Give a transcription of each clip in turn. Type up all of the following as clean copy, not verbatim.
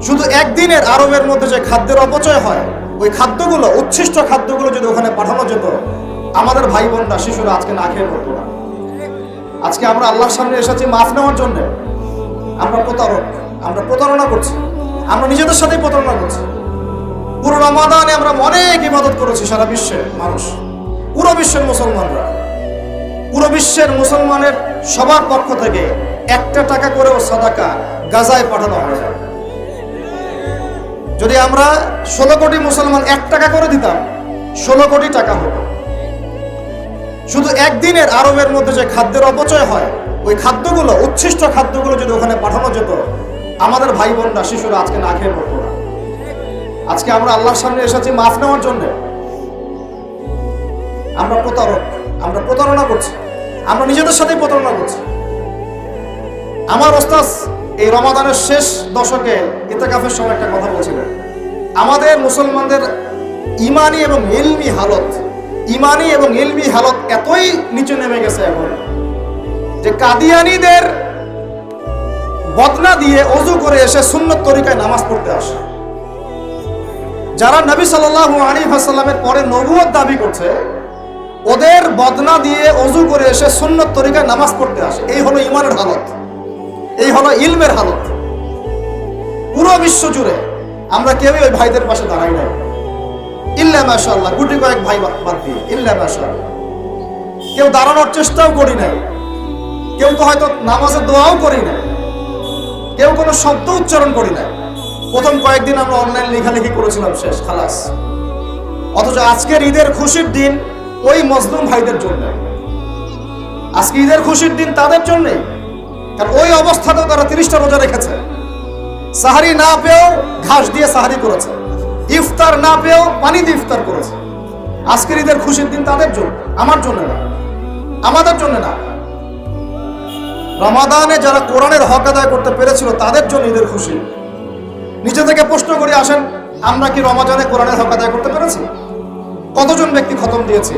শুধু একদিনের আরবের মধ্যে যে খাদ্যের অপচয় হয়, ওই খাদ্যগুলো, উচ্ছিষ্ট খাদ্যগুলো যদি ওখানে পাঠানো যেত, আমাদের ভাই বোনরা, শিশুরা আজকে না খেয়ে পড়তো না। আজকে আমরা আল্লাহর সামনে এসেছি মাফ নেওয়ার জন্য। আমরা প্রতারক, আমরা প্রতারণা করছি, আমরা নিজেদের সাথেই প্রতারণা করছি। পুরো রমাদানে আমরা অনেক ইবাদত করেছি সারা বিশ্বের মানুষ, পুরো বিশ্বের মুসলমানরা, পুরো বিশ্বের মুসলমানের সবার পক্ষ থেকে 1 টাকা করেও সাদাকা গাজায় পাঠানো হয়। যদি আমরা 16 কোটি মুসলমান 1 টাকা করে দিতাম, 16 কোটি টাকা হতো। শুধু একদিনের আরবের মধ্যে যে খাদ্যের অপচয় হয়, ওই খাদ্যগুলো, উচ্ছিষ্ট খাদ্যগুলো যদি ওখানে পাঠানো যেত, আমাদের ভাই বোনরা, শিশুরা আজকে না খেয়ে পড়তো না। আজকে আমরা আল্লাহর সামনে এসেছি মাফ নেওয়ার জন্য। আমরা প্রতারক, আমরা প্রতারণা করছি, আমরা নিজেদের সাথেই প্রতারণা করছি। আমার ওস্তাদ এই রমাদানের শেষ দশকে ইতিকাফের সময় একটা কথা বলছিলেন, আমাদের মুসলমানদের ইমানি এবং ইলমি হালত এতই নিচে নেমে গেছে এখন যে কাদিয়ানীদের বদনা দিয়ে ওযু করে এসে সুন্নত তরিকায় নামাজ পড়তে আসে। যারা নবী সাল্লাল্লাহু আলাইহি ওয়াসাল্লামের পরে নবুয়ত দাবি করছে, ওদের বদনা দিয়ে ওযু করে এসে সুন্নত তরিকায় নামাজ পড়তে আসে। এই হলো ইমানের হালত, এই হলো ইলমের হালত। পুরো বিশ্ব জুড়ে আমরা কেউই ওই ভাইদের পাশে দাঁড়াই নাই, ইল্লা মাশাআল্লাহ, গুটি কয়েক ভাই বাদ দিয়ে, ইল্লা মাশাআল্লাহ। কেউ দাঁড়ানোর চেষ্টাও করি নাই, কেউ তো হয়তো নামাজের দোয়াও করি নাই, কেউ কোনো শব্দ উচ্চারণ করি নাই। প্রথম কয়েকদিন আমরা অনলাইন লেখালেখি করেছিলাম, শেষ, খালাস। অথচ আজকের ঈদের খুশির দিন ওই মজলুম ভাইদের জন্য, আজকে ঈদের খুশির দিন তাদের জন্যই। কারণ ওই অবস্থাতেও তারা 30টা রোজা রেখেছে, সাহারি না পেয়েও ঘাস দিয়ে সাহারি করেছে, ইফতার না পেয়েও পানি দিয়ে ইফতার করেছে। আজকের ঈদের খুশির দিন তাদের জন্য, আমার জন্য না, আমাদের জন্য না। রমাদানে যারা কোরআনের হক আদায় করতে পেরেছিল তাদের জন্য ঈদের খুশি। নিচে থেকে প্রশ্ন করে আসেন, আমরা কি রমাদানে কোরআনের হক আদায় করতে পেরেছি? কতজন ব্যক্তি খতম দিয়েছি?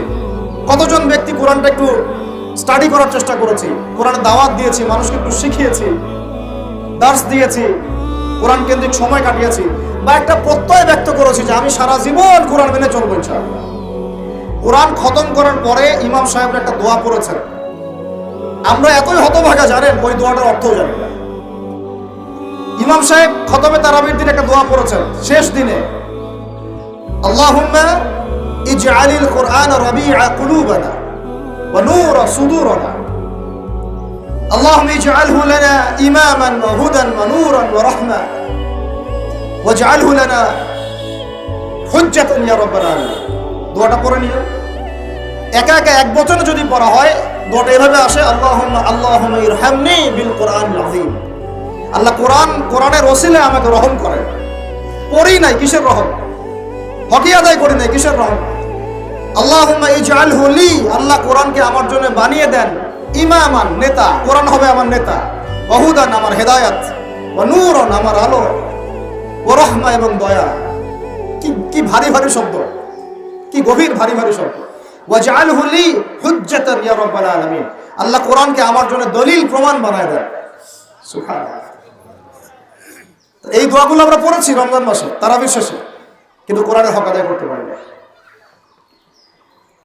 কতজন ব্যক্তি কোরআনটা একটু স্টাডি করার চেষ্টা করেছি, কোরআনের দাওয়াত দিয়েছি, মানুষকে একটু শিখিয়েছি, দার্স দিয়েছি, কোরআন কেন্দ্রিক সময় কাটিয়েছি, বা একটা প্রত্যয় ব্যক্ত করেছি যে আমি সারা জীবন কোরআন মেনে চলবো ইনশাআল্লাহ। কোরআন খতম করার পরে ইমাম সাহেব একটা দোয়া পড়েছেন, আমরা এতই হতভাগা জানেন ওই দোয়াটার অর্থও জানি না। ইমাম সাহেব খতমে তারাবির দিন একটা দোয়া পড়েছেন শেষ দিনে, আল্লাহুম্মা ইজআলিল কুরআন রাবিআ কুলুবানা ওয়া নূরা সুদুরানা, আল্লাহুম্মা ইজআলহু লানা ইমামান ওয়া হুদান ওয়া নূরান ওয়া রাহমা ওয়াজআলহু লানা হুজ্জাতান ইয়া রাব্বাল আলামিন। দোয়াটা পড়ে নিও। একা একা এক বচনে যদি পড়া হয়, দোয়াটা এভাবে আসে, আল্লাহুম্মা ইরহামনি বিল কুরআনিল আযীম। আল্লাহ কোরআনের ওসিলায় আমাকে রহম করেন। পড়ি নাই, কিসের রহম? হকি আদায় করি নাই, কিসের রহম? আল্লাহুম্মা ইজআলহু লি, আল্লাহ কোরআনকে আমার জন্য বানিয়ে দেন ইমামান, নেতা, কোরআন হবে আমার নেতা, ওয়া হুদান, আমার হেদায়েত, ওয়া নূরন, আমার আলো, ওয়া রাহমা, এবং দয়া। কি ভারী ভারী শব্দ, কি গভীর ভারী ভারী শব্দ। ওয়াজআলহু লি হুজ্জাতান ইয়া রাব্বাল আলামিন, আল্লাহ কোরআনকে আমার জন্য দলিল প্রমাণ বানায় দেন। সুবহানাল্লাহ। এই দোয়াগুলো আমরা পড়েছি রমজান মাসে তারাবির শেষে, কিন্তু কোরআনের হক আদায় করতে পারি না।